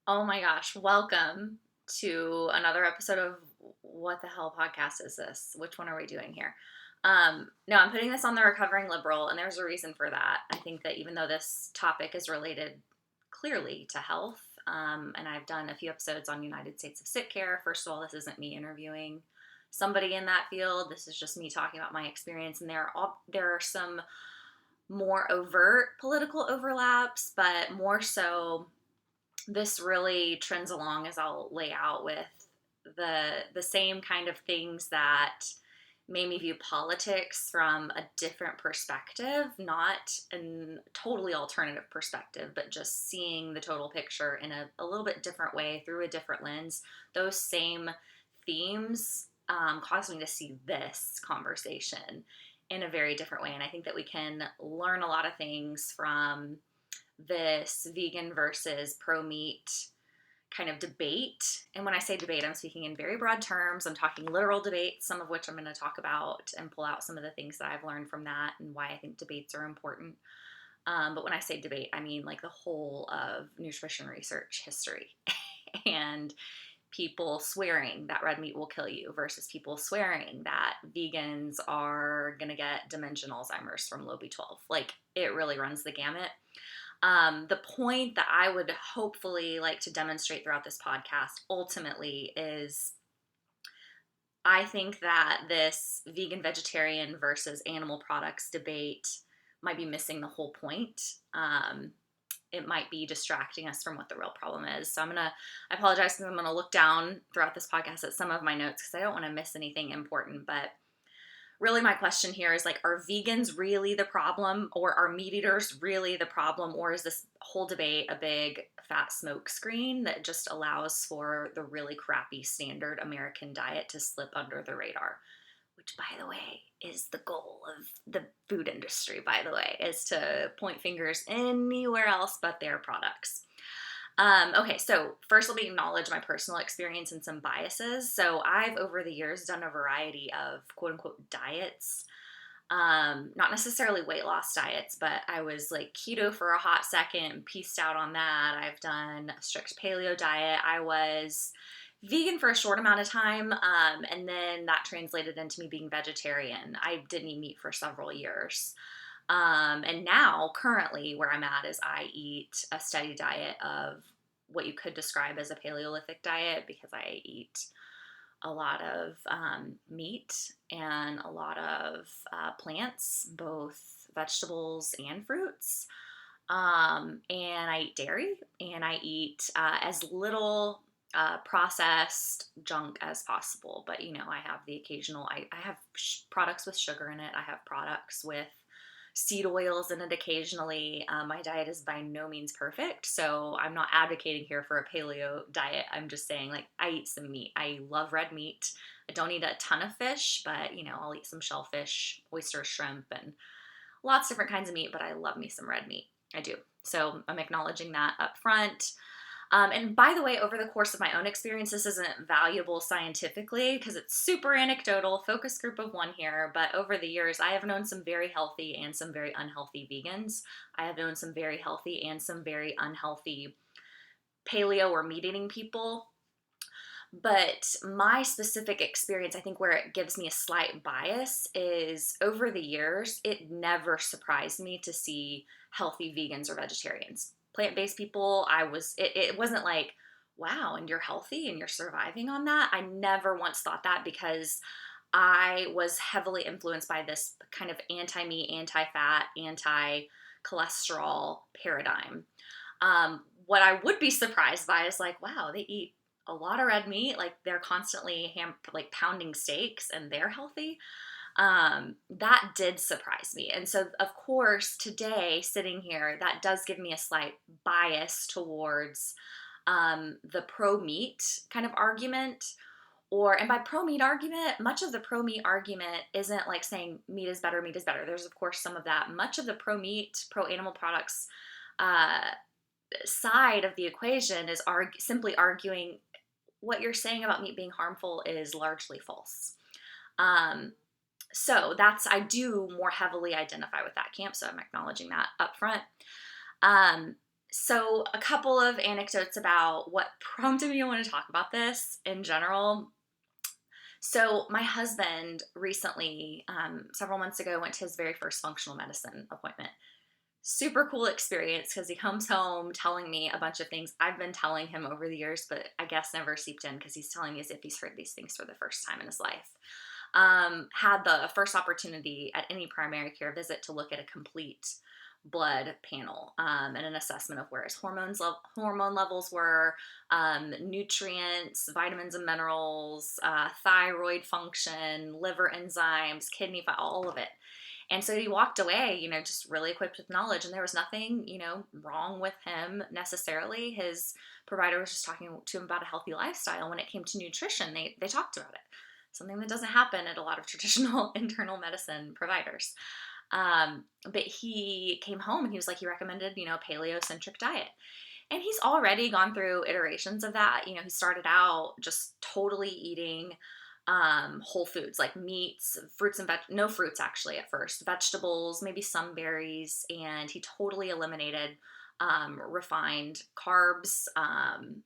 Oh my gosh, welcome to another episode of What the Hell Podcast is this? Which one are we doing here? No, I'm putting this on the Recovering Liberal, and there's a reason for that. I think that even though this topic is related clearly to health, and I've done a few episodes on United States of Sick Care, first of all, this isn't me interviewing somebody in that field. This is just me talking about my experience, and there are some more overt political overlaps, but more so this really trends along as I'll lay out with the same kind of things that made me view politics from a different perspective, not a totally alternative perspective, but just seeing the total picture in a little bit different way through a different lens. Those same themes caused me to see this conversation in a very different way. And I think that we can learn a lot of things from this vegan versus pro meat kind of debate. And when I say debate, I'm speaking in very broad terms. I'm talking literal debates, some of which I'm going to talk about and pull out some of the things that I've learned from that and why I think debates are important. But when I say debate, I mean like the whole of nutrition research history and people swearing that red meat will kill you versus people swearing that vegans are going to get dementia and Alzheimer's from low B12. Like it really runs the gamut. The point that I would hopefully like to demonstrate throughout this podcast ultimately is I think that this vegan vegetarian versus animal products debate might be missing the whole point. It might be distracting us from what the real problem is. So I apologize because I'm gonna look down throughout this podcast at some of my notes because I don't want to miss anything important. But really my question here is like, are vegans really the problem, or are meat eaters really the problem, or is this whole debate a big fat smokescreen that just allows for the really crappy standard American diet to slip under the radar? Which, by the way, is the goal of the food industry, by the way, is to point fingers anywhere else but their products. Okay, so first let me acknowledge my personal experience and some biases. So I've over the years done a variety of quote unquote diets. Not necessarily weight loss diets, but I was like keto for a hot second, pieced out on that. I've done a strict paleo diet. I was vegan for a short amount of time, and then that translated into me being vegetarian. I didn't eat meat for several years. And now, currently, where I'm at is I eat a steady diet of what you could describe as a Paleolithic diet because I eat a lot of meat and a lot of plants, both vegetables and fruits. And I eat dairy and I eat as little processed junk as possible. But, you know, I have the occasional, I have products with sugar in it, I have products with seed oils in it occasionally. My diet is by no means perfect, so I'm not advocating here for a paleo diet. I'm just saying, like, I eat some meat. I love red meat. I don't eat a ton of fish, but, you know, I'll eat some shellfish, oyster, shrimp, and lots of different kinds of meat, but I love me some red meat. I do. So I'm acknowledging that up front. And by the way, over the course of my own experience, this isn't valuable scientifically because it's super anecdotal, focus group of one here. But over the years, I have known some very healthy and some very unhealthy vegans. I have known some very healthy and some very unhealthy paleo or meat eating people. But my specific experience, I think where it gives me a slight bias is over the years, it never surprised me to see healthy vegans or vegetarians. Plant-based people, it wasn't like, wow, and you're healthy and you're surviving on that. I never once thought that because I was heavily influenced by this kind of anti-meat, anti-fat, anti-cholesterol paradigm. What I would be surprised by is like, wow, they eat a lot of red meat, like they're constantly like pounding steaks and they're healthy. That did surprise me. And so, of course, today sitting here, that does give me a slight bias towards the pro meat kind of argument. And by pro meat argument, much of the pro meat argument isn't like saying meat is better, meat is better. There's, of course, some of that. Much of the pro meat, pro animal products uh, side of the equation is simply arguing what you're saying about meat being harmful is largely false. Um, I do more heavily identify with that camp, so I'm acknowledging that up front. Um, So, a couple of anecdotes about what prompted me to want to talk about this in general. So, my husband recently, several months ago, went to his very first functional medicine appointment. Super cool experience because he comes home telling me a bunch of things I've been telling him over the years, but I guess never seeped in because he's telling me as if he's heard these things for the first time in his life. Had the first opportunity at any primary care visit to look at a complete blood panel and an assessment of where his hormone levels were, nutrients, vitamins and minerals, thyroid function, liver enzymes, all of it. And so he walked away, just really equipped with knowledge, and there was nothing, wrong with him necessarily. His provider was just talking to him about a healthy lifestyle. When it came to nutrition, they talked about it. Something that doesn't happen at a lot of traditional internal medicine providers. But he came home and he was like, he recommended, paleo-centric diet. And he's already gone through iterations of that. He started out just totally eating whole foods like meats, fruits and no fruits actually at first, vegetables, maybe some berries, and he totally eliminated refined carbs,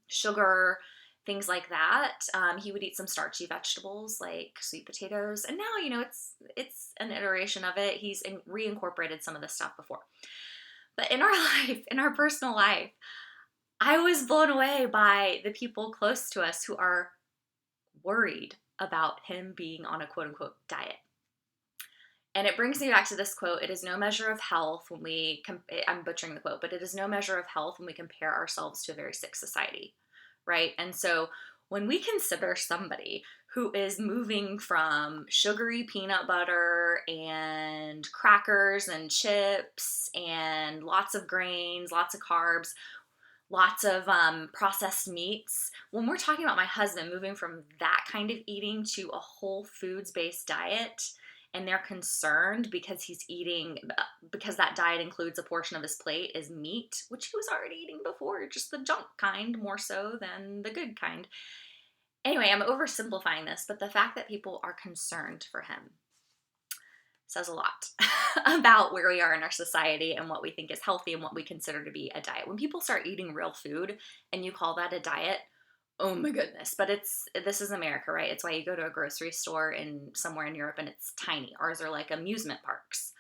sugar, things like that. He would eat some starchy vegetables like sweet potatoes, and now it's an iteration of it. He's reincorporated some of this stuff before, but in our life, in our personal life, I was blown away by the people close to us who are worried about him being on a quote unquote diet. And it brings me back to this quote: it is no measure of health when we, I'm butchering the quote, but it is no measure of health when we compare ourselves to a very sick society, right? And so when we consider somebody who is moving from sugary peanut butter and crackers and chips and lots of grains, lots of carbs, lots of processed meats. When we're talking about my husband moving from that kind of eating to a whole foods based diet, and they're concerned because because that diet includes a portion of his plate is meat, which he was already eating before, just the junk kind more so than the good kind. Anyway, I'm oversimplifying this, but the fact that people are concerned for him says a lot about where we are in our society and what we think is healthy and what we consider to be a diet. When people start eating real food and you call that a diet, oh my goodness. But this is America, right? It's why you go to a grocery store somewhere in Europe and it's tiny. Ours are like amusement parks.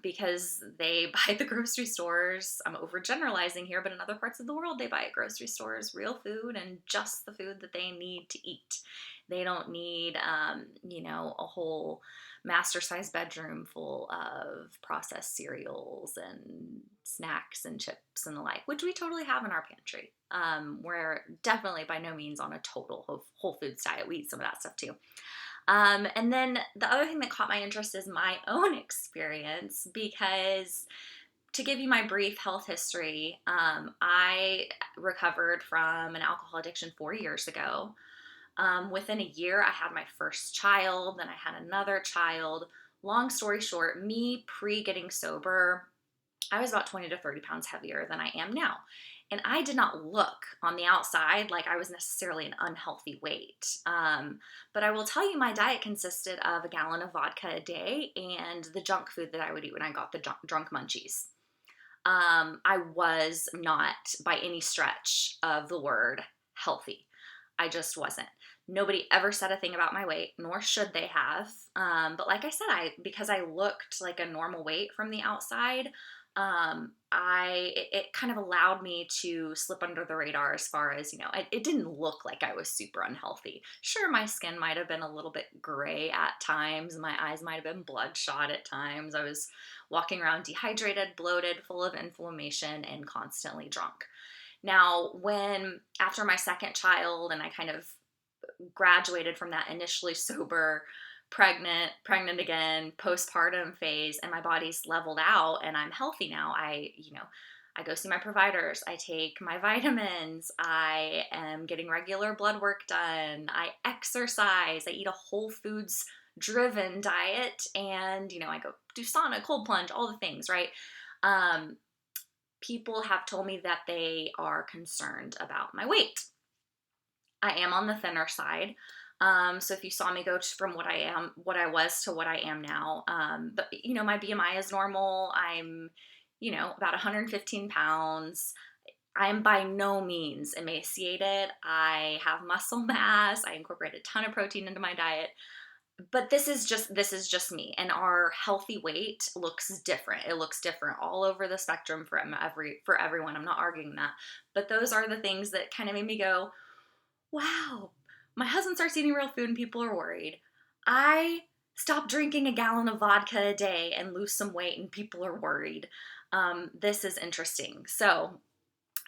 Because they buy at the grocery stores. I'm overgeneralizing here, but in other parts of the world, they buy at grocery stores real food and just the food that they need to eat. They don't need, a whole master-sized bedroom full of processed cereals and snacks and chips and the like, which we totally have in our pantry. We're definitely by no means on a total whole foods diet. We eat some of that stuff too. And then the other thing that caught my interest is my own experience, because to give you my brief health history, I recovered from an alcohol addiction 4 years ago. Within a year, I had my first child, then I had another child. Long story short, me pre-getting sober, I was about 20 to 30 pounds heavier than I am now. And I did not look on the outside like I was necessarily an unhealthy weight. But I will tell you, my diet consisted of a gallon of vodka a day and the junk food that I would eat when I got the drunk munchies. I was not, by any stretch of the word, healthy. I just wasn't. Nobody ever said a thing about my weight, nor should they have. But like I said, because I looked like a normal weight from the outside, it kind of allowed me to slip under the radar as far as, it didn't look like I was super unhealthy. Sure, my skin might have been a little bit gray at times. My eyes might have been bloodshot at times. I was walking around dehydrated, bloated, full of inflammation, and constantly drunk. Now, after my second child and I kind of graduated from that initially sober, pregnant again, postpartum phase, and my body's leveled out and I'm healthy now, I go see my providers, I take my vitamins, I am getting regular blood work done, I exercise, I eat a whole foods driven diet, and I go do sauna, cold plunge, all the things, right? People have told me that they are concerned about my weight. I am on the thinner side. So if you saw me go from what I was to what I am now, but my BMI is normal. I'm, about 115 pounds. I'm by no means emaciated. I have muscle mass. I incorporate a ton of protein into my diet. But this is just me, and our healthy weight looks different. It looks different all over the spectrum for everyone. I'm not arguing that. But those are the things that kind of made me go, wow, my husband starts eating real food and people are worried. I stop drinking a gallon of vodka a day and lose some weight and people are worried. This is interesting. So,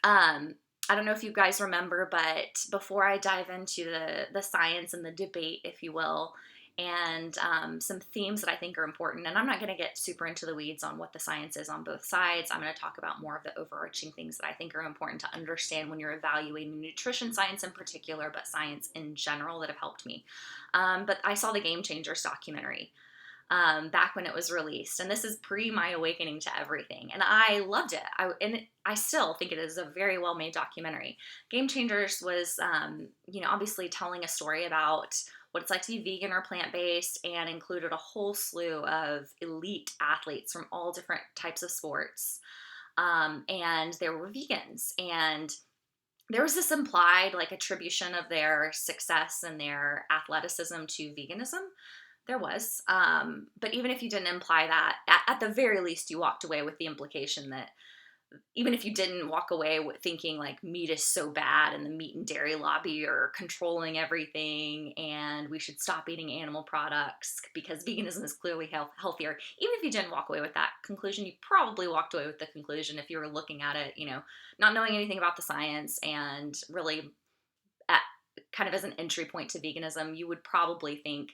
I don't know if you guys remember, but before I dive into the science and the debate, if you will, and some themes that I think are important, and I'm not going to get super into the weeds on what the science is on both sides. I'm going to talk about more of the overarching things that I think are important to understand when you're evaluating nutrition science in particular, but science in general that have helped me. But I saw the Game Changers documentary back when it was released. And this is pre my awakening to everything. And I loved it. I still think it is a very well made documentary. Game Changers was, obviously telling a story about what it's like to be vegan or plant-based, and included a whole slew of elite athletes from all different types of sports. And there were vegans. And there was this implied attribution of their success and their athleticism to veganism. There was. But even if you didn't imply that, at the very least, you walked away with the implication that even if you didn't walk away with thinking meat is so bad and the meat and dairy lobby are controlling everything and we should stop eating animal products because veganism is clearly healthier, even if you didn't walk away with that conclusion, you probably walked away with the conclusion if you were looking at it, not knowing anything about the science and really kind of as an entry point to veganism, you would probably think,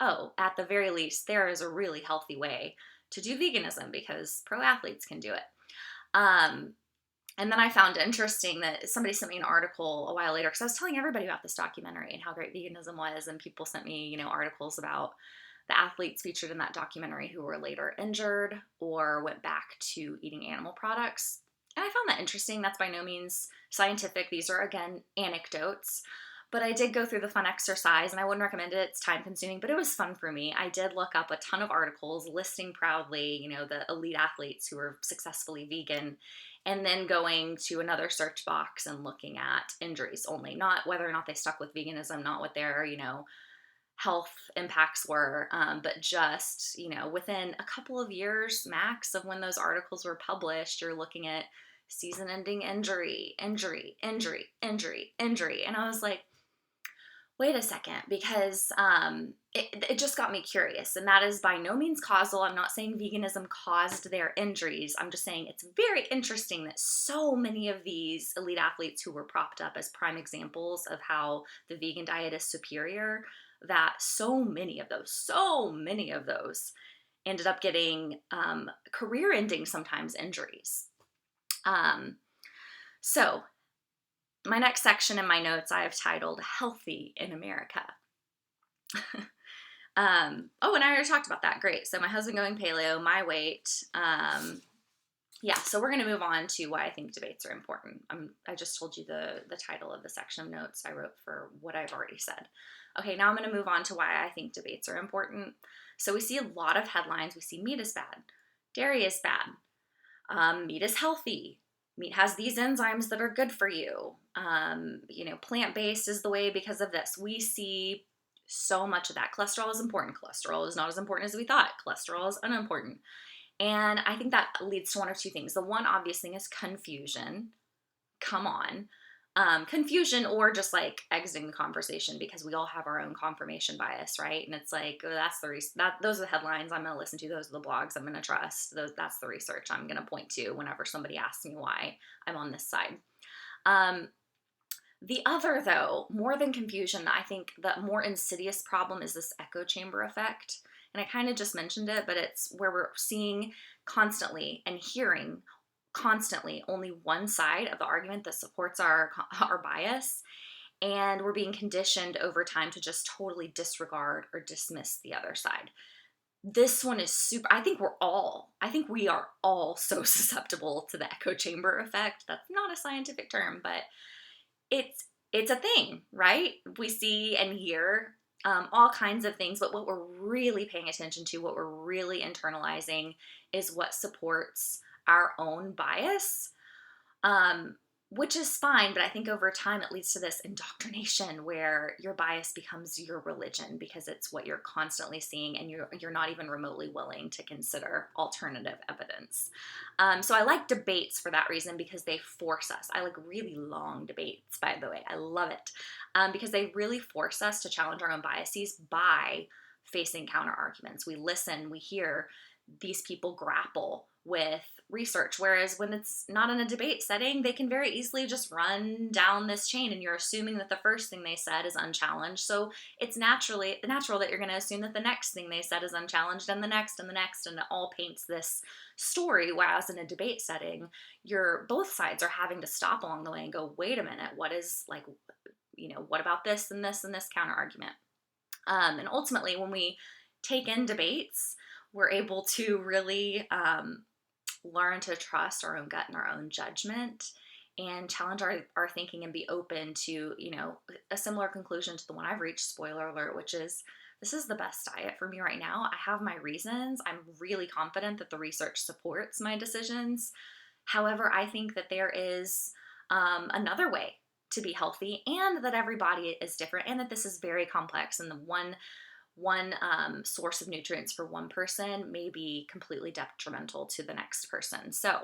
oh, at the very least, there is a really healthy way to do veganism because pro athletes can do it. And then I found it interesting that somebody sent me an article a while later because I was telling everybody about this documentary and how great veganism was, and people sent me, articles about the athletes featured in that documentary who were later injured or went back to eating animal products. And I found that interesting. That's by no means scientific. These are, again, anecdotes. But I did go through the fun exercise, and I wouldn't recommend it. It's time consuming, but it was fun for me. I did look up a ton of articles listing proudly, the elite athletes who were successfully vegan, and then going to another search box and looking at injuries only, not whether or not they stuck with veganism, not what their, health impacts were, but just, within a couple of years max of when those articles were published, you're looking at season-ending injury. And I was like, wait a second, because it just got me curious, and that is by no means causal. I'm not saying veganism caused their injuries. I'm just saying it's very interesting that so many of these elite athletes who were propped up as prime examples of how the vegan diet is superior, that so many of those ended up getting career-ending, sometimes, injuries. So my next section in my notes I have titled Healthy in America. And I already talked about that. Great. So my husband going paleo, my weight. So we're going to move on to why I think debates are important. I just told you the title of the section of notes I wrote for what I've already said. Okay, now I'm going to move on to why I think debates are important. So we see a lot of headlines. We see meat is bad. Dairy is bad. Meat is healthy. Meat has these enzymes that are good for you. Plant-based is the way because of this. We see so much of that. Cholesterol is important. Cholesterol is not as important as we thought. Cholesterol is unimportant. And I think that leads to one or two things. The one obvious thing is confusion. Come on. Confusion, or just exiting the conversation because we all have our own confirmation bias, right? And it's that's those are the headlines I'm going to listen to. Those are the blogs I'm going to trust. That's the research I'm going to point to whenever somebody asks me why I'm on this side. The other, though, more than confusion, I think the more insidious problem is this echo chamber effect. And I kind of just mentioned it, but it's where we're seeing constantly and hearing constantly only one side of the argument that supports our bias, and we're being conditioned over time to just totally disregard or dismiss the other side. This one is super. I think we are all so susceptible to the echo chamber effect. That's not a scientific term, but it's a thing, right? We see and hear all kinds of things, but what we're really paying attention to, what we're really internalizing, is what supports our own bias, which is fine, but I think over time it leads to this indoctrination where your bias becomes your religion because it's what you're constantly seeing, and you're not even remotely willing to consider alternative evidence. So I like debates for that reason, because they force us. I like really long debates, by the way. I love it, because they really force us to challenge our own biases by facing counter arguments. We listen, we hear these people grapple with research, whereas when it's not in a debate setting, they can very easily just run down this chain, and you're assuming that the first thing they said is unchallenged, so it's natural that you're going to assume that the next thing they said is unchallenged, and the next and the next, and it all paints this story. Whereas in a debate setting, both sides are having to stop along the way and go, wait a minute, what is, like, what about this and this and this counter argument? And ultimately, when we take in debates, we're able to really learn to trust our own gut and our own judgment, and challenge our thinking, and be open to, a similar conclusion to the one I've reached, spoiler alert, which is, this is the best diet for me right now. I have my reasons. I'm really confident that the research supports my decisions. However, I think that there is another way to be healthy, and that every body is different, and that this is very complex, and the one source of nutrients for one person may be completely detrimental to the next person. So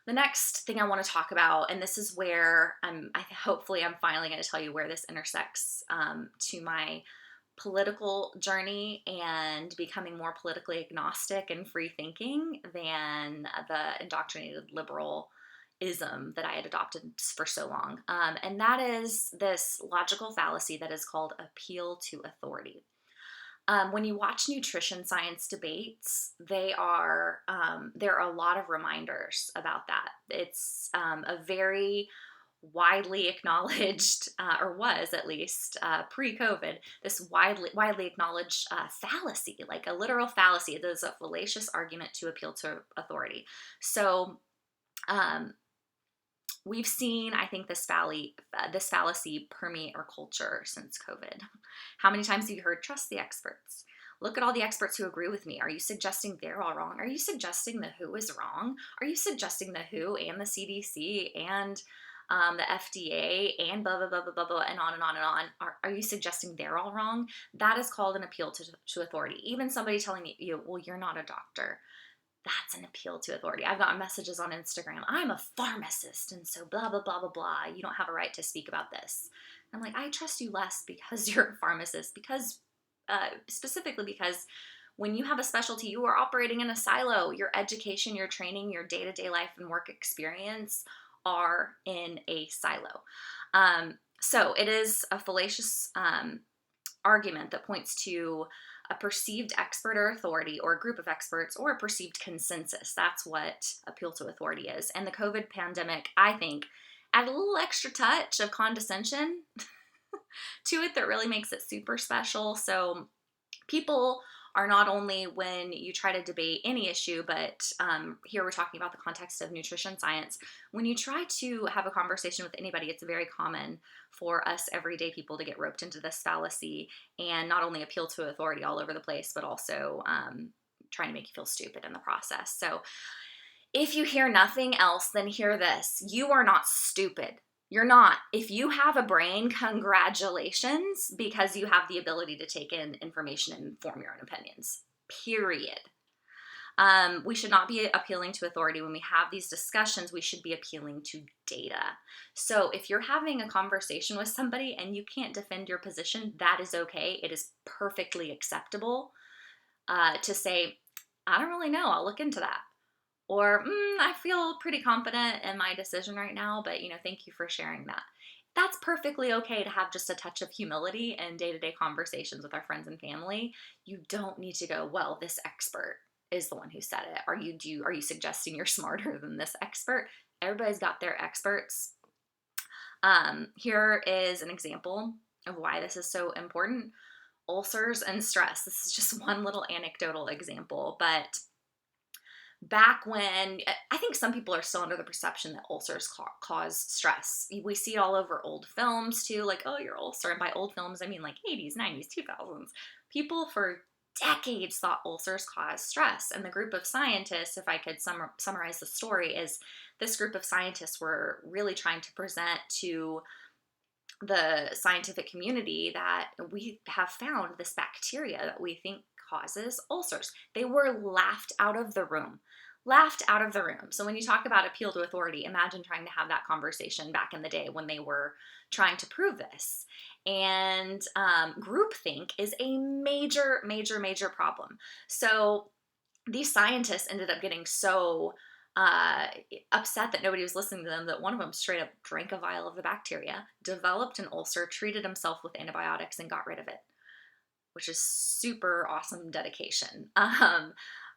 the next thing I want to talk about, and this is where hopefully I'm finally going to tell you where this intersects to my political journey and becoming more politically agnostic and free thinking than the indoctrinated liberal ism that I had adopted for so long. And that is this logical fallacy that is called appeal to authority. When you watch nutrition science debates, there are a lot of reminders about that. It's a very widely acknowledged, or was at least pre-COVID, this widely acknowledged fallacy, like a literal fallacy. It is a fallacious argument to appeal to authority. So we've seen, I think, this fallacy permeate our culture since COVID. How many times have you heard, trust the experts? Look at all the experts who agree with me. Are you suggesting they're all wrong? Are you suggesting the WHO is wrong? Are you suggesting the WHO and the CDC and the FDA and blah, blah, blah, blah, blah, blah, and on and on and on? Are you suggesting they're all wrong? That is called an appeal to authority. Even somebody telling you, well, you're not a doctor. That's an appeal to authority. I've gotten messages on Instagram, I'm a pharmacist, and so blah, blah, blah, blah, blah. You don't have a right to speak about this. I'm like, I trust you less because you're a pharmacist, because specifically because when you have a specialty, you are operating in a silo. Your education, your training, your day-to-day life and work experience are in a silo. So it is a fallacious argument that points to a perceived expert or authority, or a group of experts, or a perceived consensus. That's what appeal to authority is. And the COVID pandemic, I think, added a little extra touch of condescension to it that really makes it super special. So people are not only, when you try to debate any issue, but here we're talking about the context of nutrition science. When you try to have a conversation with anybody, it's very common for us everyday people to get roped into this fallacy and not only appeal to authority all over the place, but also trying to make you feel stupid in the process. So if you hear nothing else, then hear this. You are not stupid. You're not. If you have a brain, congratulations, because you have the ability to take in information and form your own opinions. Period. We should not be appealing to authority. When we have these discussions, we should be appealing to data. So if you're having a conversation with somebody and you can't defend your position, that is okay. It is perfectly acceptable to say, I don't really know. I'll look into that. Or, I feel pretty confident in my decision right now, but, thank you for sharing that. That's perfectly okay to have just a touch of humility in day-to-day conversations with our friends and family. You don't need to go, well, this expert is the one who said it. Are you suggesting you're smarter than this expert? Everybody's got their experts. Here is an example of why this is so important. Ulcers and stress. This is just one little anecdotal example, but back when, I think some people are still under the perception that ulcers cause stress. We see it all over old films too, like, oh, your ulcer. And by old films, I mean like 80s, 90s, 2000s. People for decades thought ulcers cause stress. And the group of scientists, if I could summarize the story, is this group of scientists were really trying to present to the scientific community that we have found this bacteria that we think causes ulcers. They were laughed out of the room. Laughed out of the room. So when you talk about appeal to authority, imagine trying to have that conversation back in the day when they were trying to prove this. And groupthink is a major, major, major problem. So these scientists ended up getting so upset that nobody was listening to them that one of them straight up drank a vial of the bacteria, developed an ulcer, treated himself with antibiotics, and got rid of it, which is super awesome dedication.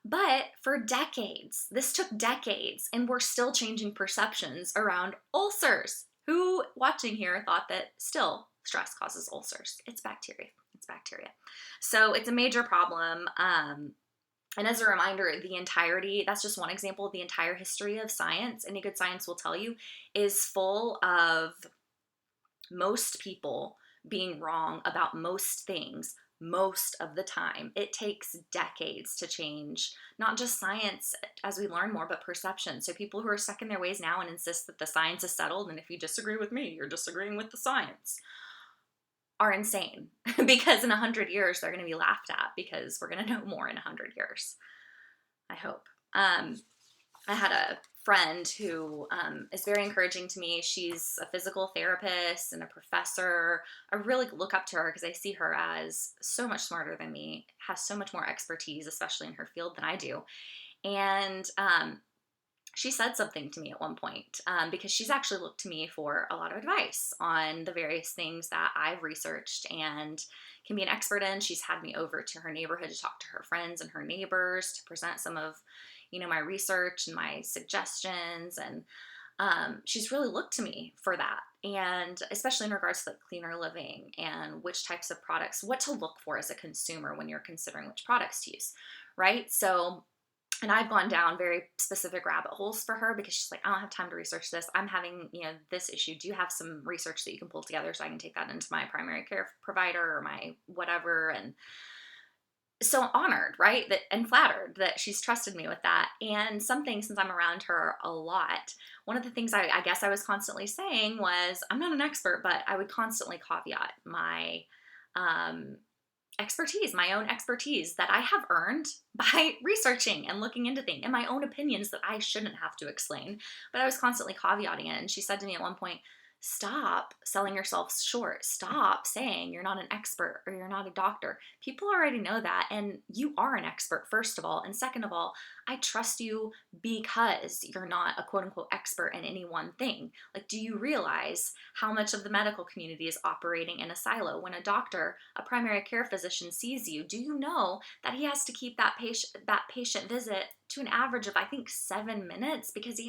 But for decades, this took decades, and we're still changing perceptions around ulcers. Who watching here thought that still stress causes ulcers? It's bacteria. It's bacteria. So it's a major problem. And as a reminder, that's just one example, the entire history of science, any good science will tell you, is full of most people being wrong about most things most of the time. It takes decades to change, not just science as we learn more, but perception. So people who are stuck in their ways now and insist that the science is settled, and if you disagree with me, you're disagreeing with the science, are insane. Because in 100 years, they're going to be laughed at because we're going to know more in 100 years. I hope. I had a friend who is very encouraging to me. She's a physical therapist and a professor. I really look up to her because I see her as so much smarter than me, has so much more expertise, especially in her field, than I do. And she said something to me at one point because she's actually looked to me for a lot of advice on the various things that I've researched and can be an expert in. She's had me over to her neighborhood to talk to her friends and her neighbors to present some of my research and my suggestions, and she's really looked to me for that, and especially in regards to cleaner living and which types of products, what to look for as a consumer when you're considering which products to use, right? So, and I've gone down very specific rabbit holes for her because she's like, I don't have time to research this. I'm having, this issue. Do you have some research that you can pull together so I can take that into my primary care provider or my whatever? And so honored, right? And flattered that she's trusted me with that. And something, since I'm around her a lot, one of the things I guess I was constantly saying was, I'm not an expert, but I would constantly caveat my expertise, my own expertise that I have earned by researching and looking into things, and my own opinions that I shouldn't have to explain. But I was constantly caveating it. And she said to me at one point, stop selling yourself short. Stop saying you're not an expert or you're not a doctor. People already know that, and you are an expert, first of all. And second of all, I trust you because you're not a quote unquote expert in any one thing. Like, do you realize how much of the medical community is operating in a silo? When a doctor, a primary care physician sees you, do you know that he has to keep that patient visit to an average of, I think, 7 minutes, because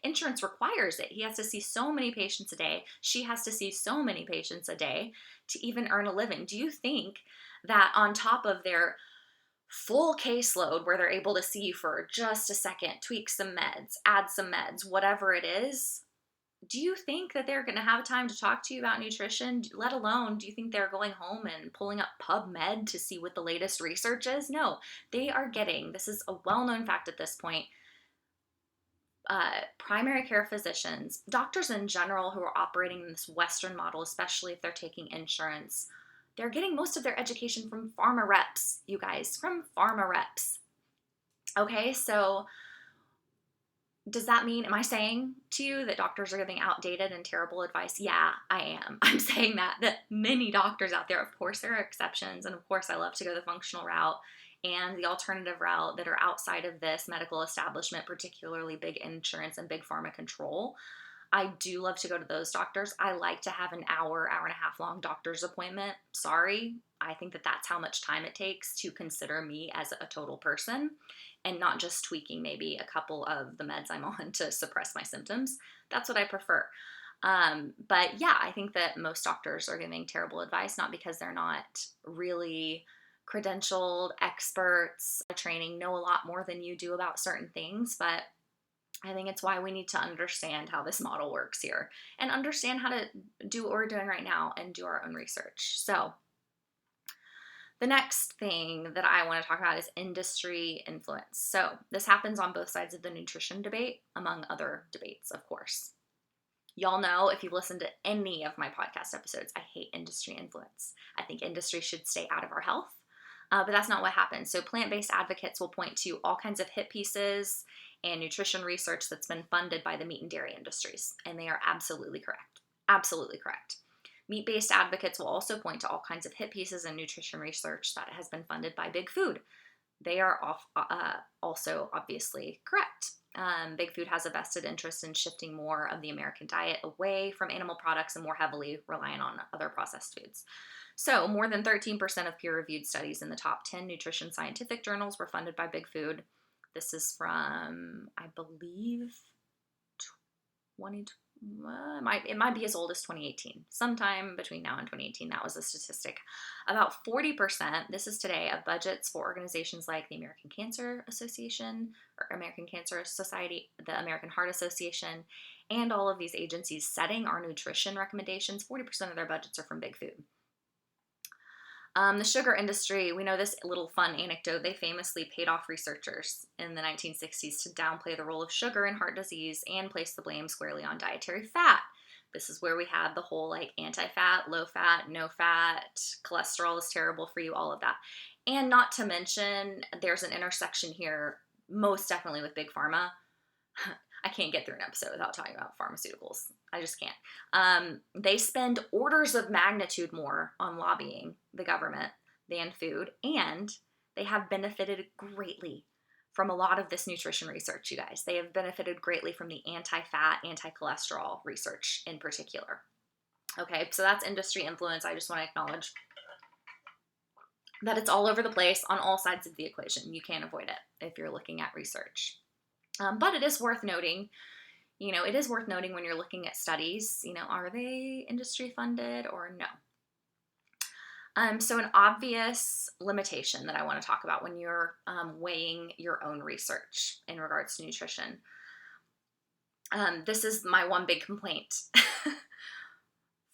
insurance requires it. He has to see so many patients a day. She has to see so many patients a day to even earn a living. Do you think that on top of their full caseload, where they're able to see you for just a second, tweak some meds, add some meds, whatever it is, do you think that they're going to have time to talk to you about nutrition? Let alone, do you think they're going home and pulling up PubMed to see what the latest research is? No, they are getting, this is a well-known fact at this point, primary care physicians, doctors in general who are operating in this Western model, especially if they're taking insurance, they're getting most of their education from pharma reps, you guys, from pharma reps. Okay, so does that mean, am I saying to you that doctors are giving outdated and terrible advice? Yeah, I am. I'm saying that many doctors out there, of course there are exceptions, and of course I love to go the functional route and the alternative route that are outside of this medical establishment, particularly big insurance and big pharma control. I do love to go to those doctors. I like to have an hour and a half long doctor's appointment. Sorry, I think that that's how much time it takes to consider me as a total person and not just tweaking maybe a couple of the meds I'm on to suppress my symptoms. That's what I prefer. But yeah, I think that most doctors are giving terrible advice, not because they're not really credentialed experts, training, know a lot more than you do about certain things, but I think it's why we need to understand how this model works here and understand how to do what we're doing right now and do our own research. So The next thing that I want to talk about is industry influence. So this happens on both sides of the nutrition debate, among other debates, of course. Y'all know, if you've listened to any of my podcast episodes, I hate industry influence. I think industry should stay out of our health, but that's not what happens. So plant-based advocates will point to all kinds of hit pieces and nutrition research that's been funded by the meat and dairy industries, and they are absolutely correct. Absolutely correct. Meat-based advocates will also point to all kinds of hit pieces and nutrition research that has been funded by big food. They are also obviously correct. Big food has a vested interest in shifting more of the American diet away from animal products and more heavily relying on other processed foods. So more than 13% of peer-reviewed studies in the top 10 nutrition scientific journals were funded by big food. This is from, I believe, 2020. It might be as old as 2018. Sometime between now and 2018, that was a statistic. About 40%, this is today, of budgets for organizations like the American Cancer Association or American Cancer Society, the American Heart Association, and all of these agencies setting our nutrition recommendations, 40% of their budgets are from big food. The sugar industry, we know this little fun anecdote. They famously paid off researchers in the 1960s to downplay the role of sugar in heart disease and place the blame squarely on dietary fat. This is where we had the whole like anti-fat, low fat, no fat, cholesterol is terrible for you, all of that. And not to mention, there's an intersection here, most definitely with Big Pharma. I can't get through an episode without talking about pharmaceuticals. I just can't. They spend orders of magnitude more on lobbying the government than food, and they have benefited greatly from a lot of this nutrition research, you guys. They have benefited greatly from the anti-fat, anti-cholesterol research in particular. Okay, so that's industry influence. I just want to acknowledge that it's all over the place on all sides of the equation. You can't avoid it if you're looking at research. But it is worth noting, when you're looking at studies, are they industry funded or no? So an obvious limitation that I want to talk about when you're weighing your own research in regards to nutrition, this is my one big complaint.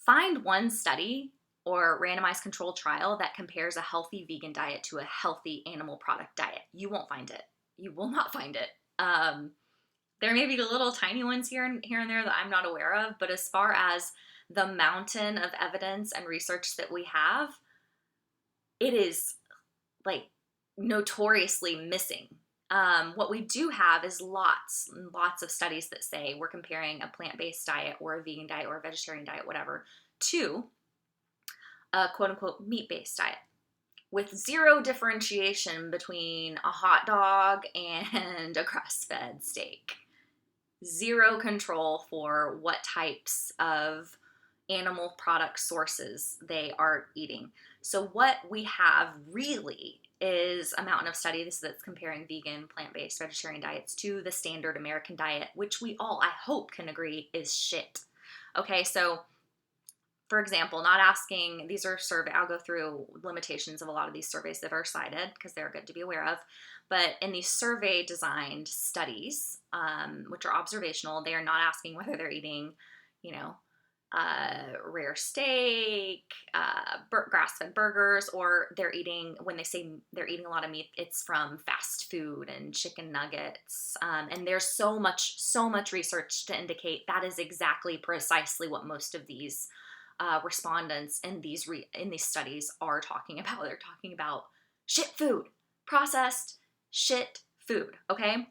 Find one study or randomized controlled trial that compares a healthy vegan diet to a healthy animal product diet. You won't find it. You will not find it. There may be the little tiny ones here and there that I'm not aware of, but as far as the mountain of evidence and research that we have, it is like notoriously missing. What we do have is lots and lots of studies that say we're comparing a plant-based diet or a vegan diet or a vegetarian diet, whatever, to a quote-unquote meat-based diet, with zero differentiation between a hot dog and a grass-fed steak. Zero control for what types of animal product sources they are eating. So what we have really is a mountain of studies that's comparing vegan, plant-based, vegetarian diets to the standard American diet, which we all, I hope, can agree is shit. Okay, so for example, not asking, these are survey, I'll go through limitations of a lot of these surveys that are cited because they're good to be aware of. But in these survey designed studies, which are observational, they are not asking whether they're eating, rare steak, grass-fed burgers, or they're eating, when they say they're eating a lot of meat, it's from fast food and chicken nuggets. And there's so much research to indicate that is exactly precisely what most of these respondents in these studies are talking about. They're talking about shit food, processed shit food, okay?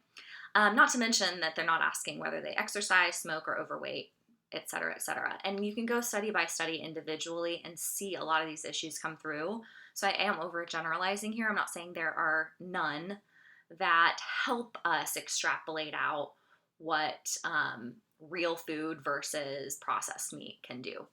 Not to mention that they're not asking whether they exercise, smoke, or overweight, et cetera, et cetera. And you can go study by study individually and see a lot of these issues come through. So I am overgeneralizing here. I'm not saying there are none that help us extrapolate out what real food versus processed meat can do.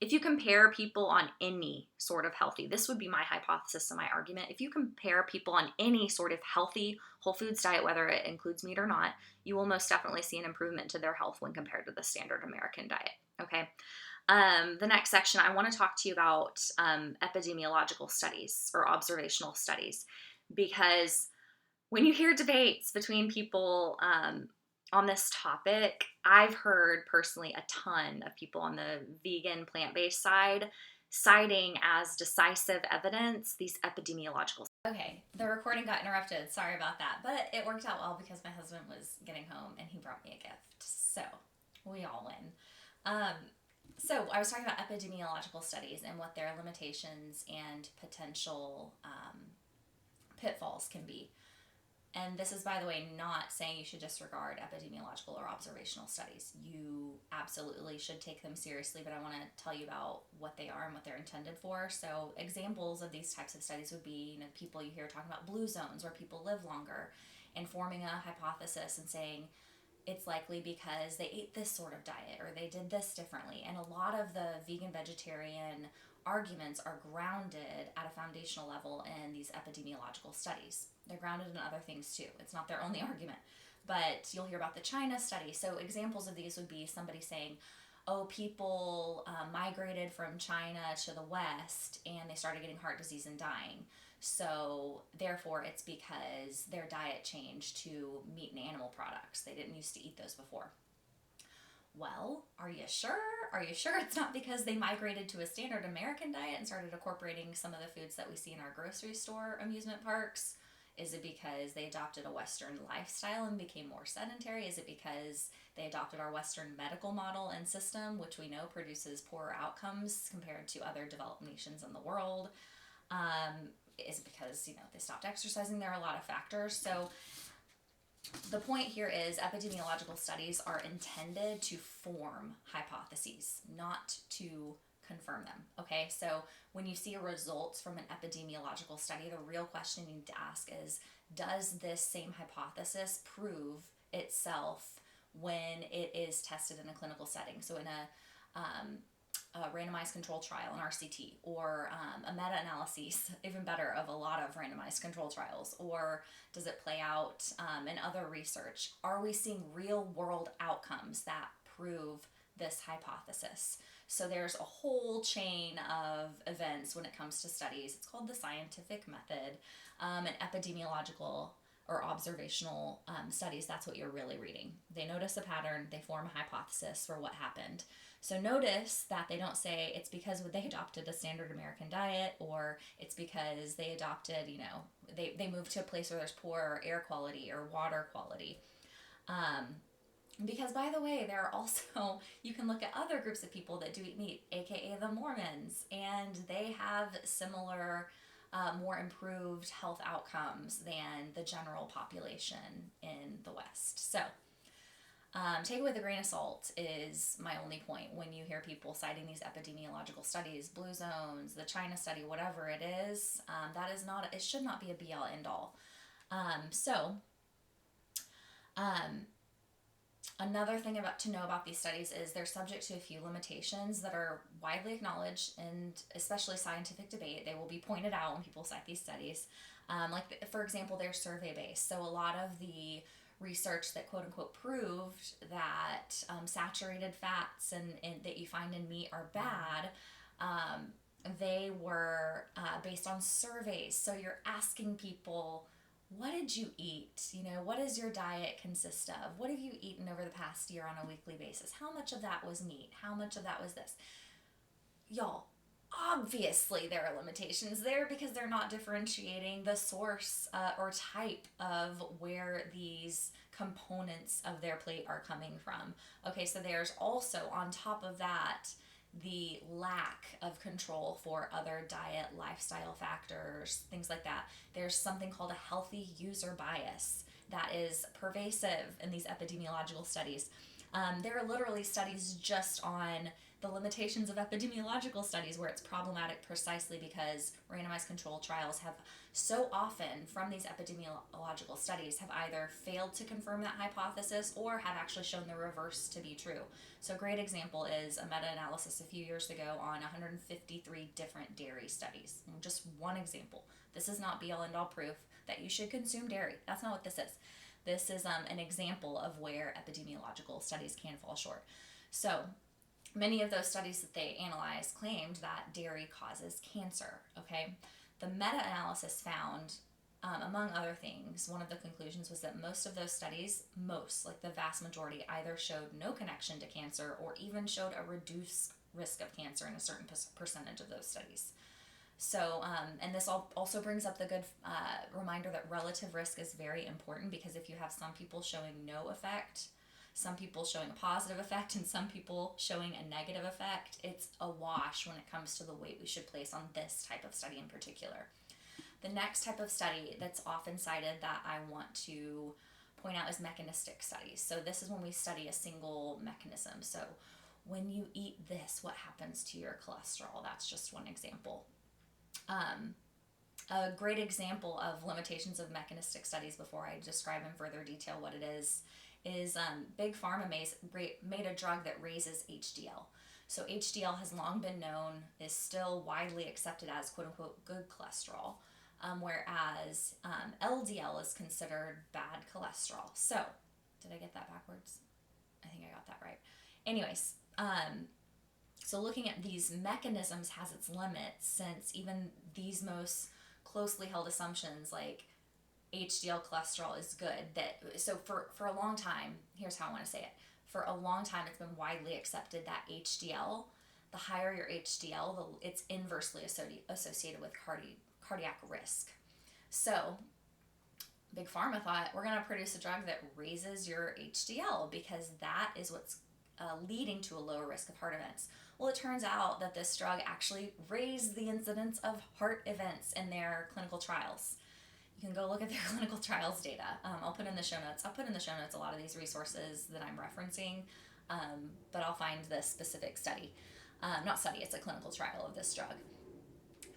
If you compare people on any sort of healthy, this would be my hypothesis and my argument. If you compare people on any sort of healthy whole foods diet, whether it includes meat or not, you will most definitely see an improvement to their health when compared to the standard American diet. Okay. The next section, I want to talk to you about epidemiological studies or observational studies, because when you hear debates between people on this topic, I've heard personally a ton of people on the vegan plant-based side citing as decisive evidence these epidemiological. Okay, the recording got interrupted. Sorry about that, but it worked out well because my husband was getting home and he brought me a gift. So we all win. So I was talking about epidemiological studies and what their limitations and potential pitfalls can be. And this is, by the way, not saying you should disregard epidemiological or observational studies. You absolutely should take them seriously, but I want to tell you about what they are and what they're intended for. So examples of these types of studies would be, people you hear talking about blue zones where people live longer, and forming a hypothesis and saying it's likely because they ate this sort of diet or they did this differently. And a lot of the vegan vegetarian arguments are grounded at a foundational level in these epidemiological studies. They're grounded in other things too. It's not their only argument. But you'll hear about the China study. So examples of these would be somebody saying, oh, people migrated from China to the West and they started getting heart disease and dying. So therefore it's because their diet changed to meat and animal products. They didn't used to eat those before. Well, are you sure? Are you sure it's not because they migrated to a standard American diet and started incorporating some of the foods that we see in our grocery store amusement parks? Is it because they adopted a Western lifestyle and became more sedentary? Is it because they adopted our Western medical model and system, which we know produces poorer outcomes compared to other developed nations in the world? Is it because, they stopped exercising? There are a lot of factors. So the point here is epidemiological studies are intended to form hypotheses, not to confirm them. Okay, so when you see results from an epidemiological study, the real question you need to ask is, does this same hypothesis prove itself when it is tested in a clinical setting? So in a randomized control trial, an RCT, or a meta-analysis, even better, of a lot of randomized control trials, or does it play out in other research? Are we seeing real-world outcomes that prove this hypothesis? So there's a whole chain of events when it comes to studies. It's called the scientific method, and epidemiological or observational studies. That's what you're really reading. They notice a pattern, they form a hypothesis for what happened. So notice that they don't say it's because they adopted a standard American diet, or it's because they adopted, they moved to a place where there's poor air quality or water quality. Because, by the way, there are also, you can look at other groups of people that do eat meat, aka the Mormons, and they have similar, more improved health outcomes than the general population in the West. So, take it with a grain of salt is my only point when you hear people citing these epidemiological studies, blue zones, the China study, whatever it is. That is not, it should not be a be-all, end-all. Another thing to know about these studies is they're subject to a few limitations that are widely acknowledged, and especially scientific debate. They will be pointed out when people cite these studies. For example, they're survey-based. So a lot of the research that quote unquote proved that saturated fats and that you find in meat are bad, they were based on surveys. So you're asking people, what did you eat? What does your diet consist of? What have you eaten over the past year on a weekly basis? How much of that was meat? How much of that was this? Y'all, obviously there are limitations there because they're not differentiating the source or type of where these components of their plate are coming from. Okay, so there's also, on top of that, the lack of control for other diet, lifestyle factors, things like that. There's something called a healthy user bias that is pervasive in these epidemiological studies. There are literally studies just on the limitations of epidemiological studies where it's problematic precisely because randomized control trials have so often, from these epidemiological studies, have either failed to confirm that hypothesis or have actually shown the reverse to be true. So a great example is a meta-analysis a few years ago on 153 different dairy studies. Just one example. This is not be-all end-all proof that you should consume dairy. That's not what this is. This is an example of where epidemiological studies can fall short. So many of those studies that they analyzed claimed that dairy causes cancer, okay? The meta-analysis found, among other things, one of the conclusions was that most of those studies, like the vast majority, either showed no connection to cancer or even showed a reduced risk of cancer in a certain percentage of those studies. So, and this also brings up the good reminder that relative risk is very important, because if you have some people showing no effect, some people showing a positive effect, and some people showing a negative effect, it's a wash when it comes to the weight we should place on this type of study in particular. The next type of study that's often cited that I want to point out is mechanistic studies. So this is when we study a single mechanism. So when you eat this, what happens to your cholesterol? That's just one example. A great example of limitations of mechanistic studies, before I describe in further detail what it is Big Pharma made a drug that raises HDL. So HDL has long been known, is still widely accepted as quote unquote good cholesterol, whereas LDL is considered bad cholesterol. So, did I get that backwards? I think I got that right. Anyways, so looking at these mechanisms has its limits, since even these most closely held assumptions like HDL cholesterol is good, so for a long time, here's how I want to say it. For a long time, it's been widely accepted that HDL, the higher your HDL, it's inversely associated with cardiac risk. So Big Pharma thought, we're going to produce a drug that raises your HDL because that is what's leading to a lower risk of heart events. Well, it turns out that this drug actually raised the incidence of heart events in their clinical trials. You can go look at their clinical trials data. I'll put in the show notes. I'll put in the show notes a lot of these resources that I'm referencing, but I'll find the specific study. Not study, it's a clinical trial of this drug.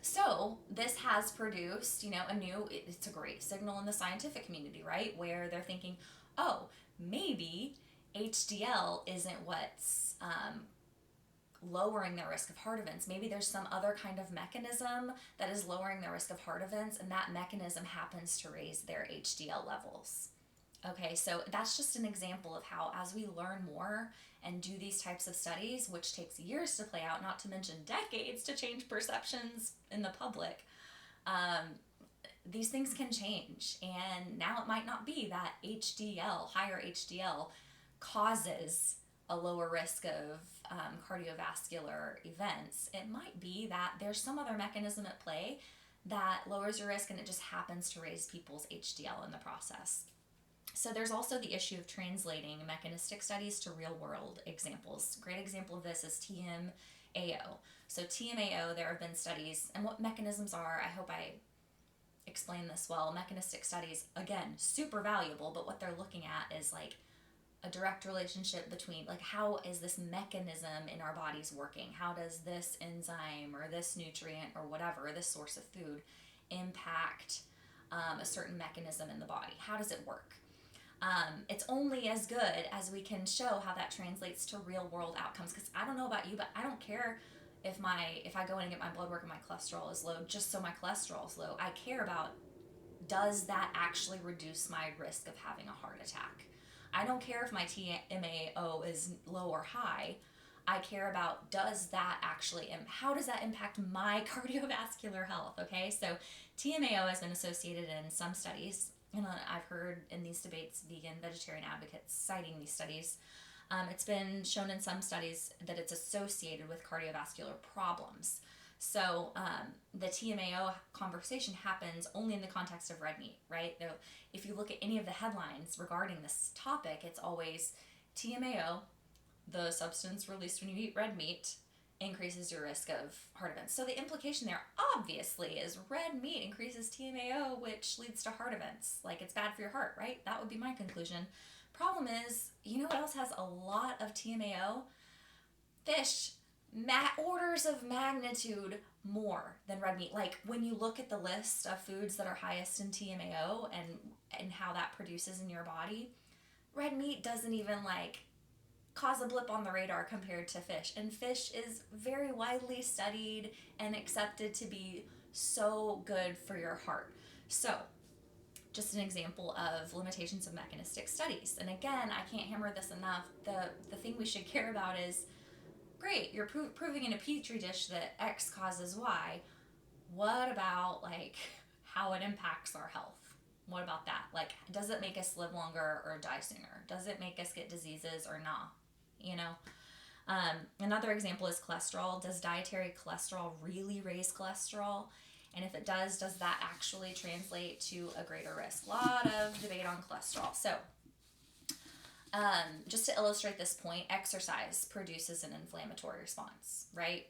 So this has produced, it's a great signal in the scientific community, right? Where they're thinking, oh, maybe HDL isn't what's lowering the risk of heart events. Maybe there's some other kind of mechanism that is lowering the risk of heart events, and that mechanism happens to raise their HDL levels. Okay, so that's just an example of how, as we learn more and do these types of studies, which takes years to play out, not to mention decades to change perceptions in the public, these things can change. And now it might not be that higher HDL, causes a lower risk of cardiovascular events. It might be that there's some other mechanism at play that lowers your risk, and it just happens to raise people's HDL in the process. So there's also the issue of translating mechanistic studies to real world examples. Great example of this is TMAO. So TMAO, there have been studies, and what mechanisms are, I hope I explain this well. Mechanistic studies, again, super valuable, but what they're looking at is like a direct relationship between, like, how is this mechanism in our bodies working? How does this enzyme or this nutrient or whatever, this source of food, impact a certain mechanism in the body? How does it work? It's only as good as we can show how that translates to real world outcomes. Because I don't know about you, but I don't care if I go in and get my blood work and my cholesterol is low just so my cholesterol is low. I care about, does that actually reduce my risk of having a heart attack? I don't care if my TMAO is low or high. I care about, does that actually, how does that impact my cardiovascular health? Okay, so TMAO has been associated in some studies, and I've heard in these debates vegan, vegetarian advocates citing these studies. It's been shown in some studies that it's associated with cardiovascular problems. So the TMAO conversation happens only in the context of red meat, right? If you look at any of the headlines regarding this topic, it's always TMAO, the substance released when you eat red meat, increases your risk of heart events. So the implication there obviously is red meat increases TMAO, which leads to heart events. Like, it's bad for your heart, right? That would be my conclusion. Problem is, you know what else has a lot of TMAO? Fish. Orders of magnitude more than red meat. Like, when you look at the list of foods that are highest in TMAO and how that produces in your body, red meat doesn't even cause a blip on the radar compared to fish. And fish is very widely studied and accepted to be so good for your heart. So just an example of limitations of mechanistic studies. And again, I can't hammer this enough. The thing we should care about is, great, you're proving in a petri dish that X causes Y. What about how it impacts our health? What about that? Does it make us live longer or die sooner? Does it make us get diseases or not? Another example is cholesterol. Does dietary cholesterol really raise cholesterol? And if it does that actually translate to a greater risk? A lot of debate on cholesterol. So, just to illustrate this point, exercise produces an inflammatory response, right?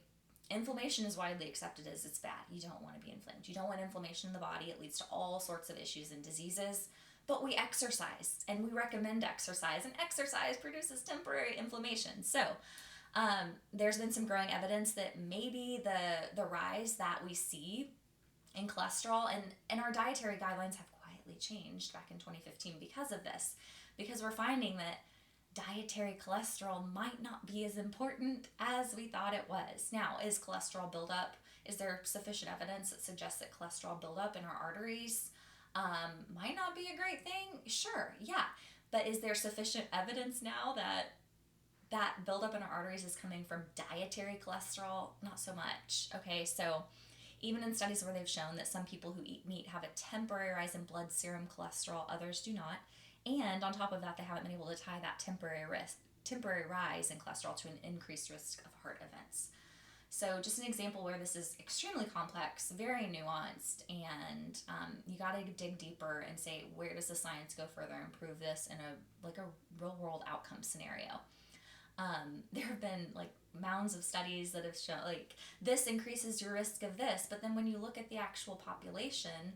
Inflammation is widely accepted as it's bad. You don't want to be inflamed. You don't want inflammation in the body. It leads to all sorts of issues and diseases. But we exercise, and we recommend exercise, and exercise produces temporary inflammation. So, there's been some growing evidence that maybe the rise that we see in cholesterol and our dietary guidelines have quietly changed back in 2015 because of this, because we're finding that dietary cholesterol might not be as important as we thought it was. Now, is cholesterol buildup, is there sufficient evidence that suggests that cholesterol buildup in our arteries might not be a great thing? Sure, yeah. But is there sufficient evidence now that that buildup in our arteries is coming from dietary cholesterol? Not so much. Okay, so even in studies where they've shown that some people who eat meat have a temporary rise in blood serum cholesterol, others do not. And on top of that, they haven't been able to tie that temporary rise in cholesterol to an increased risk of heart events. So just an example where this is extremely complex, very nuanced, and you got to dig deeper and say, where does the science go further and prove this in a real world outcome scenario? There have been like mounds of studies that have shown like this increases your risk of this, but then when you look at the actual population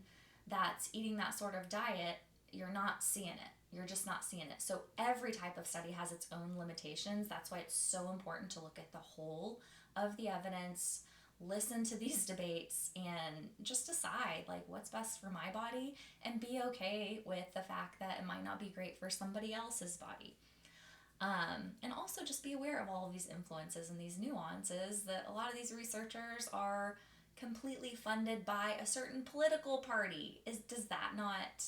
that's eating that sort of diet, you're not seeing it. You're just not seeing it. So every type of study has its own limitations. That's why it's so important to look at the whole of the evidence, listen to these debates, and just decide like what's best for my body and be okay with the fact that it might not be great for somebody else's body. And also just be aware of all of these influences and these nuances that a lot of these researchers are completely funded by a certain political party. Does that not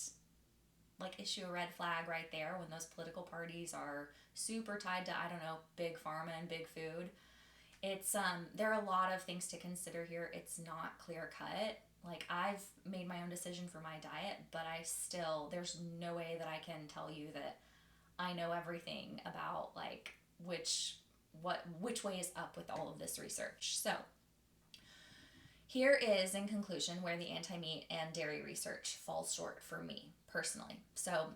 like issue a red flag right there when those political parties are super tied to, I don't know, big pharma and big food? It's there are a lot of things to consider here. It's not clear cut. Like I've made my own decision for my diet, but there's no way that I can tell you that I know everything about like which way is up with all of this research. So here is, in conclusion, where the anti-meat and dairy research falls short for me personally. So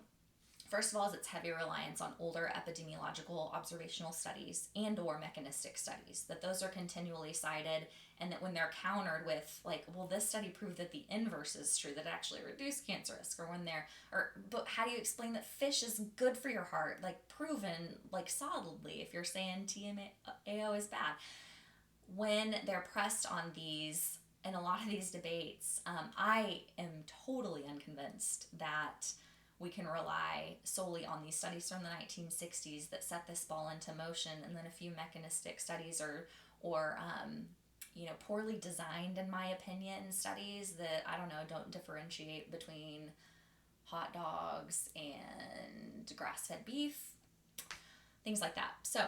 first of all is its heavy reliance on older epidemiological observational studies and or mechanistic studies, that those are continually cited, and that when they're countered with like, well, this study proved that the inverse is true, that it actually reduced cancer risk, but how do you explain that fish is good for your heart, like proven like solidly, if you're saying TMAO is bad? When they're pressed on these, in a lot of these debates, I am totally unconvinced that we can rely solely on these studies from the 1960s that set this ball into motion, and then a few mechanistic studies or poorly designed, in my opinion, studies that, I don't know, don't differentiate between hot dogs and grass-fed beef, things like that. So,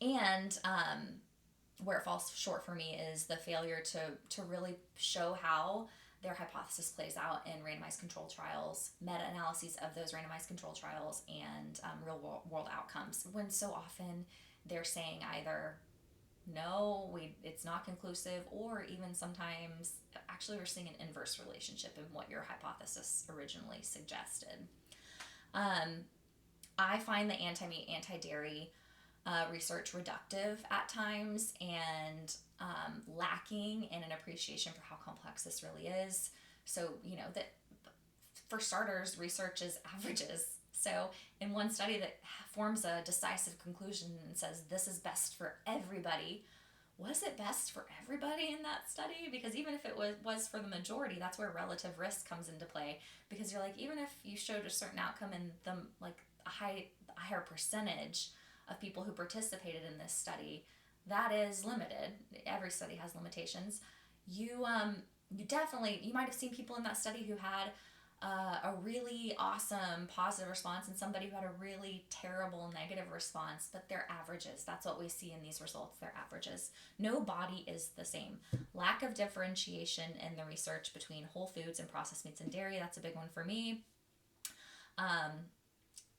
and where it falls short for me is the failure to really show how their hypothesis plays out in randomized control trials, meta-analyses of those randomized control trials, and real world outcomes, when so often they're saying either no, it's not conclusive, or even sometimes actually we're seeing an inverse relationship in what your hypothesis originally suggested. I find the anti-meat, anti-dairy research reductive at times, and lacking in an appreciation for how complex this really is. So, that for starters, research is averages. So in one study that forms a decisive conclusion and says this is best for everybody, was it best for everybody in that study? Because even if it was for the majority, that's where relative risk comes into play. Because you're like, even if you showed a certain outcome in the like a higher percentage of people who participated in this study, that is limited. Every study has limitations. You might have seen people in that study who had a really awesome positive response and somebody who had a really terrible negative response, but they're averages. That's what we see in these results. They're averages. No body is the same. Lack of differentiation in the research between whole foods and processed meats and dairy. That's a big one for me.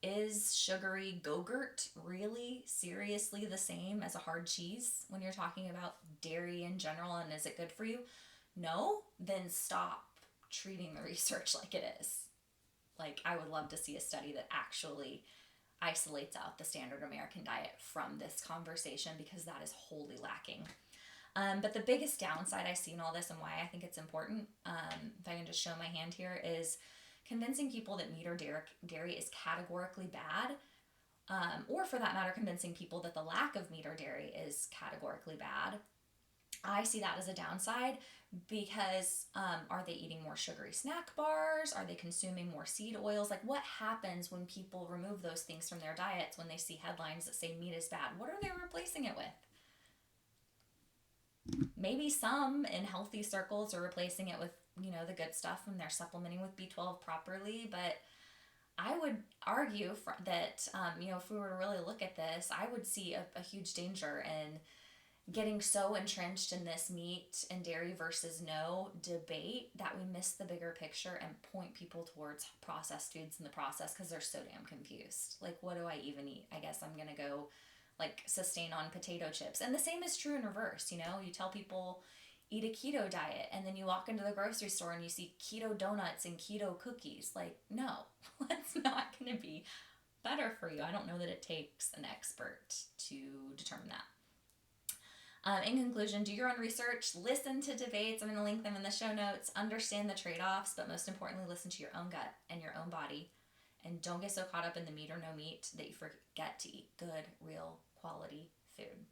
is sugary Go-Gurt really seriously the same as a hard cheese when you're talking about dairy in general, and is it good for you? No? Then stop treating the research like it is. Like, I would love to see a study that actually isolates out the standard American diet from this conversation, because that is wholly lacking. But the biggest downside I see in all this, and why I think it's important, if I can just show my hand here, is convincing people that meat or dairy is categorically bad, or for that matter, convincing people that the lack of meat or dairy is categorically bad. I see that as a downside, because are they eating more sugary snack bars? Are they consuming more seed oils? Like, what happens when people remove those things from their diets when they see headlines that say meat is bad? What are they replacing it with? Maybe some in healthy circles are replacing it with, the good stuff, and they're supplementing with B12 properly. But I would argue that, if we were to really look at this, I would see a huge danger in getting so entrenched in this meat and dairy versus no debate that we miss the bigger picture and point people towards processed foods in the process, because they're so damn confused. Like, what do I even eat? I guess I'm going to go sustain on potato chips. And the same is true in reverse. You tell people eat a keto diet, and then you walk into the grocery store and you see keto donuts and keto cookies. Like, no, that's not going to be better for you. I don't know that it takes an expert to determine that. In conclusion, do your own research, listen to debates. I'm going to link them in the show notes. Understand the trade-offs, but most importantly, listen to your own gut and your own body. And don't get so caught up in the meat or no meat that you forget to eat good, real, quality food.